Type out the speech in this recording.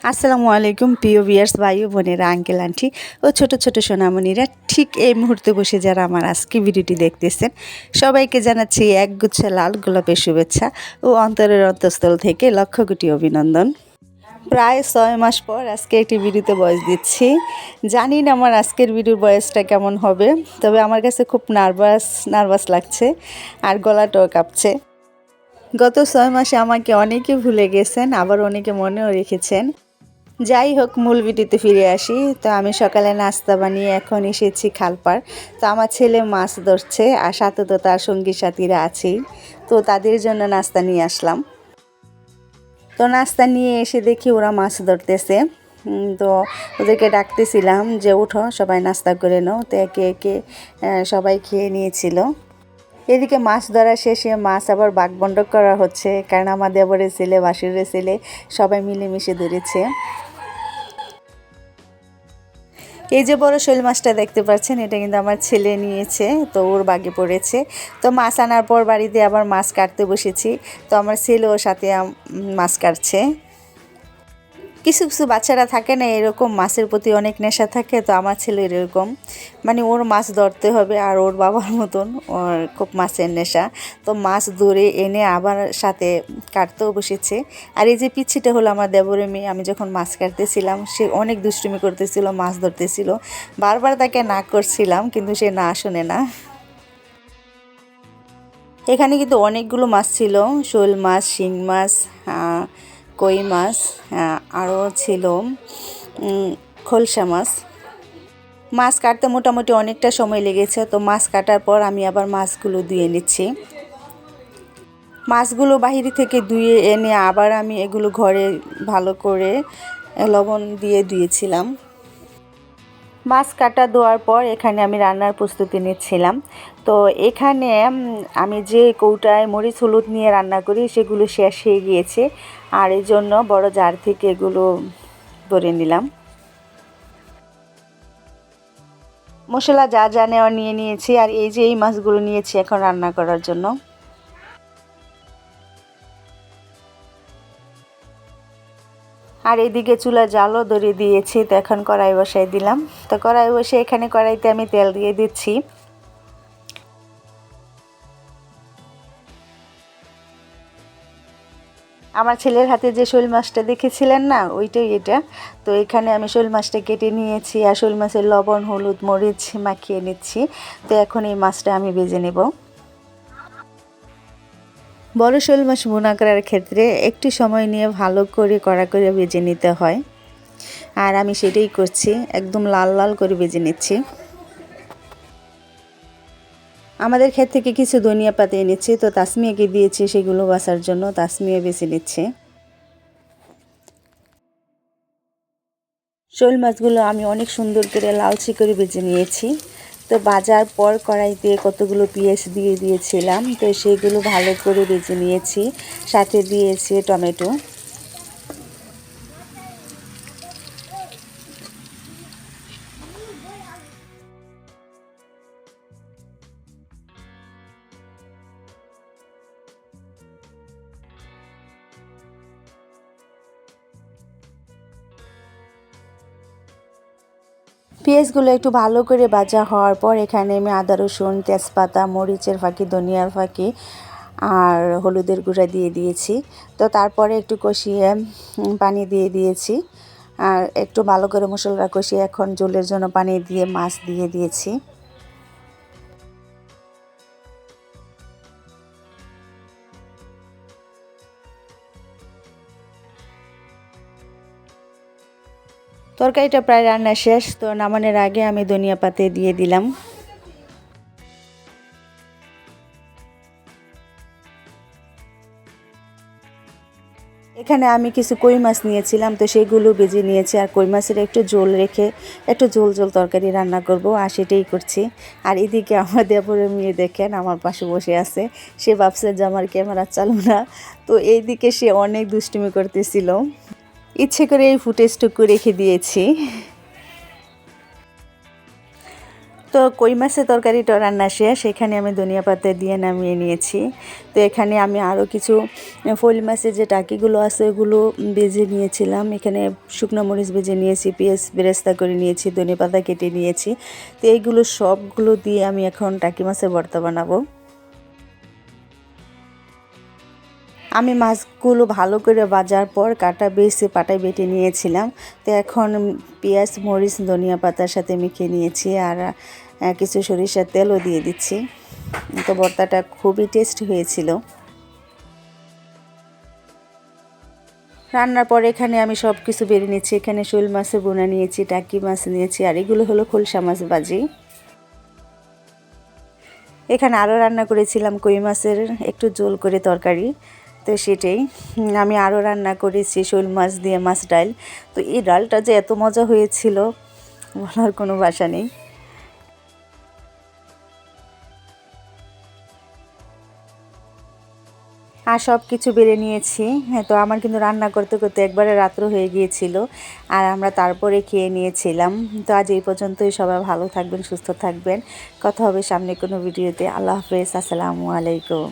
আসসালামু আলাইকুম প্রিয় ভিউয়ার্স ভাই ও বোনেরা, আঙ্কেল আন্টি ও ছোট ছোট সোনামণিরা, ঠিক এই মুহূর্তে বসে যারা আমার আজকে ভিডিওটি দেখতেছেন সবাইকে জানাচ্ছি একগুচ্ছ লাল গোলাপের শুভেচ্ছা ও অন্তরের অন্তঃস্থল থেকে লক্ষ কোটি অভিনন্দন। প্রায় 6 মাস পর আজকে একটি ভিডিওতে ভয়েস দিচ্ছি। জানি না আমার আজকের ভিডিওর ভয়েসটা কেমন হবে, তবে আমার কাছে খুব নার্ভাস লাগছে আর গলাটাও কাঁপছে। গত 6 মাসে আমাকে অনেকে ভুলে গেছেন, আবার অনেকে মনেও রেখেছেন। যাই হোক, মূল ভিডিওতে ফিরে আসি। তো আমি সকালে নাস্তা বানিয়ে এখন এসেছি খালপাড়। তো আমার ছেলে মাছ ধরছে আর সাথে তো তার সঙ্গী সাথীরা আছেই, তো তাদের জন্য নাস্তা নিয়ে আসলাম। তো নাস্তা নিয়ে এসে দেখি ওরা মাছ ধরতেছে। তো ওদেরকে ডাকতেছিলাম যে উঠো, সবাই নাস্তা করে নাও। তো একে একে সবাই খেয়ে নিয়েছিল। এদিকে মাছ ধরা শেষে মাছ আবার ভাগ-বণ্টন করা হচ্ছে, কারণ আমার দেবরের ছেলে, বাসুরের ছেলে সবাই মিলেমিশে ধরেছে। এই যে বড় শৈল মাছটা দেখতে পাচ্ছেন, এটা কিন্তু আমার ছেলে নিয়েছে, তো ওর ভাগে পড়েছে। তো মাছ আনার পর বাড়িতে আবার মাছ কাটতে বসেছি। তো আমার ছেলেও সাথে মাছ কাটছে। কিছু কিছু বাচ্চারা থাকে না, এরকম মাছের প্রতি অনেক নেশা থাকে। তো আমার ছেলের এরকম, মানে ওর মাছ ধরতে হবে, আর ওর বাবার মতন ওর খুব মাছের নেশা। তো মাছ ধরে এনে আবার সাথে কাটতেও বসেছে। আর এই যে পিচ্ছিটা হলো আমার দেবরের মেয়ে। আমি যখন মাছ কাটতেছিলাম সে অনেক দুষ্টুমি করতেছিল, মাছ ধরতেছিল। বারবার তাকে না করছিলাম, কিন্তু সে না শোনে না। এখানে কিন্তু অনেকগুলো মাছ ছিল, শোল মাছ, শিং মাছ, কই মাছ, আরও ছিল খলসা মাছ। মাছ কাটতে মোটামুটি অনেকটা সময় লেগেছে। তো মাছ কাটার পর আমি আবার মাছগুলো ধুয়ে নিচ্ছি। মাছগুলো বাহিরে থেকে ধুয়ে এনে আবার আমি এগুলো ঘরে ভালো করে লবণ দিয়ে ধুয়েছিলাম। মাছ কাটা ধোয়ার পর এখানে আমি রান্নার প্রস্তুতি নিচ্ছিলাম। তো এখানে আমি যে কৌটায় মরিচ হলুদ নিয়ে রান্না করি সেগুলো শেষ হয়ে গিয়েছে, আর এই জন্য বড় জার থেকে এগুলো ভরে নিলাম। মশলা যা যা নেওয়া নিয়ে নিয়েছি, আর এই যে এই মাছগুলো নিয়েছি এখন রান্না করার জন্য। আর এদিকে চুলা জালও ধরে দিয়েছি। তো এখন কড়াই বসাই দিলাম। তো কড়াই বসে এখানে কড়াইতে আমি তেল দিয়ে দিচ্ছি। আমার ছেলের হাতে যে শোল মাছটা দেখেছিলেন না, ওইটাই এটা। তো এখানে আমি শোল মাছটা কেটে নিয়েছি, আর শোল মাছের লবণ হলুদ মরিচ মাখিয়ে নিচ্ছি। তো এখন এই মাছটা আমি ভেজে নেব। বড় শোল মাছ ভুনা করার ক্ষেত্রে একটু সময় নিয়ে ভালো করে কড়া করে ভেজে নিতে হয়, আর আমি সেটাই করছি, একদম লাল লাল করে ভেজে নিচ্ছি। আমাদের ক্ষেত থেকে কিছু ধনিয়া পাতা এনেছি, তো তাসমিয়াকে দিয়েছি সেগুলো বাছার জন্য। তাসমিয়া বেছে নিচ্ছে। শোল মাছগুলো আমি অনেক সুন্দর করে লালচে করে ভেজে নিয়েছি। তো ভাজার পর কড়াইতে কতগুলো পেঁয়াজ দিয়ে দিয়েছিলাম, তো সেগুলো ভালো করে ভেজে নিয়েছি। সাথে দিয়েছি টমেটো। পেঁয়াজগুলো একটু ভালো করে ভাজা হওয়ার পর এখানে আমি আদা রসুন তেজপাতা মরিচের ফাঁকি ধনিয়ার ফাঁকি আর হলুদের গুঁড়া দিয়ে দিয়েছি। তো তারপরে একটু কষিয়ে পানি দিয়ে দিয়েছি, আর একটু ভালো করে মশলা কষিয়ে এখন ঝোলের জন্য পানি দিয়ে মাছ দিয়ে দিয়েছি। তরকারিটা প্রায় রান্না শেষ। তো নামানোর আগে আমি ধনিয়া পাতা দিয়ে দিলাম। এখানে আমি কিছু কই মাছ নিয়েছিলাম, তো সেগুলো ভেজে নিয়েছি। আর কই মাছের একটু ঝোল রেখে একটু ঝোল ঝোল তরকারি রান্না করব, আর সেটাই করছি। আর এদিকে আমার দেবরের মেয়ে দেখেন আমার পাশে বসে আছে। সে ভাবছে যে আমার ক্যামেরা চালু না। তো এইদিকে সে অনেক দুষ্টুমি করতেছিল। ইচ্ছে করে এই ফুটেজটুকু রেখে দিয়েছি। তো কই মাছের তরকারিটা রান্না শেষ, সেখানে আমি ধনিয়া পাতা দিয়ে নামিয়ে নিয়েছি। তো এখানে আমি আরও কিছু ফইল মাছের যে টাকিগুলো আছে ওগুলো ভেজে নিয়েছিলাম। এখানে শুকনো মরিচ ভেজে নিয়েছি, পেঁয়াজ বেরেস্তা করে নিয়েছি, ধনিয়া পাতা কেটে নিয়েছি। তো এইগুলো সবগুলো দিয়ে আমি এখন টাকি মাছের ভর্তা বানাবো। আমি মাছগুলো ভালো করে ভাজার পর কাটা বেছে পাটায় বেটে নিয়েছিলাম। তো এখন পেঁয়াজ মরিচ ধনিয়া পাতার সাথে মেখে নিয়েছি আর কিছু সরিষার তেলও দিয়ে দিচ্ছি। তো ভর্তাটা খুবই টেস্টি হয়েছিল। রান্নার পর এখানে আমি সব কিছু বেড়ে নিয়েছি। এখানে শোল মাছের বোনা নিয়েছি, টাকি মাছ নিয়েছি, আর এগুলো হলো খোলসা মাছ ভাজি। এখানে আরও রান্না করেছিলাম কই মাছের একটু ঝোল করে তরকারি। তো সেটাই আমি আরও রান্না করেছি শোল মাছ দিয়ে মাছ ডাল। তো এই ডালটা যে এত মজা হয়েছিল বলার কোনো ভাষা নেই। আর সব কিছু বেড়ে নিয়েছি। হ্যাঁ, তো আমার কিন্তু রান্না করতে করতে একবারে রাত্র হয়ে গিয়েছিল আর আমরা তারপরে খেয়ে নিয়েছিলাম। তো আজ এই পর্যন্তই, সবাই ভালো থাকবেন, সুস্থ থাকবেন। কথা হবে সামনে কোনো ভিডিওতে। আল্লাহ হাফেজ, আসসালামু আলাইকুম।